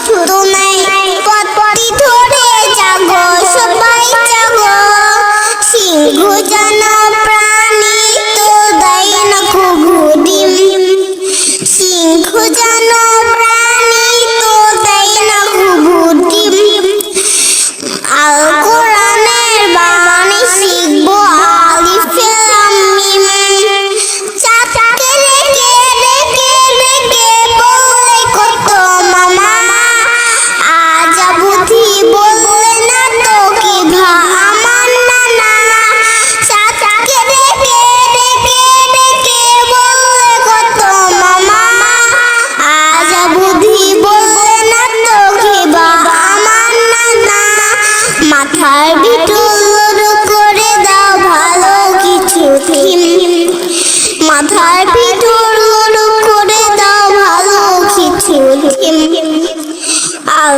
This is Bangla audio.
ছুতো নাই পথটি ধরে জাগো সবাই জাগো সিংহ জানা প্রাণী তো দেয় না ঘুঘু ডিম সিংহ জানা প্রাণী তো দেয় না ঘুঘু ডিম আল কোরআনের বাণী শিখবো আলিফে লাম মিম চাচাকে রেখে রেখে রেখে বলে কত মামা আজ বুদ্ধি বললে না তো কি ভা আমার নানা চাচাকে রেখে রেখে রেখে বলে কত মামা আজ বুদ্ধি বললে না তো কি ভা আমার নানা মাথার ভিতর করে দাও ভালো কিছু থিম মাথার ভিতর করে দাও ভালো কিছু থিম আর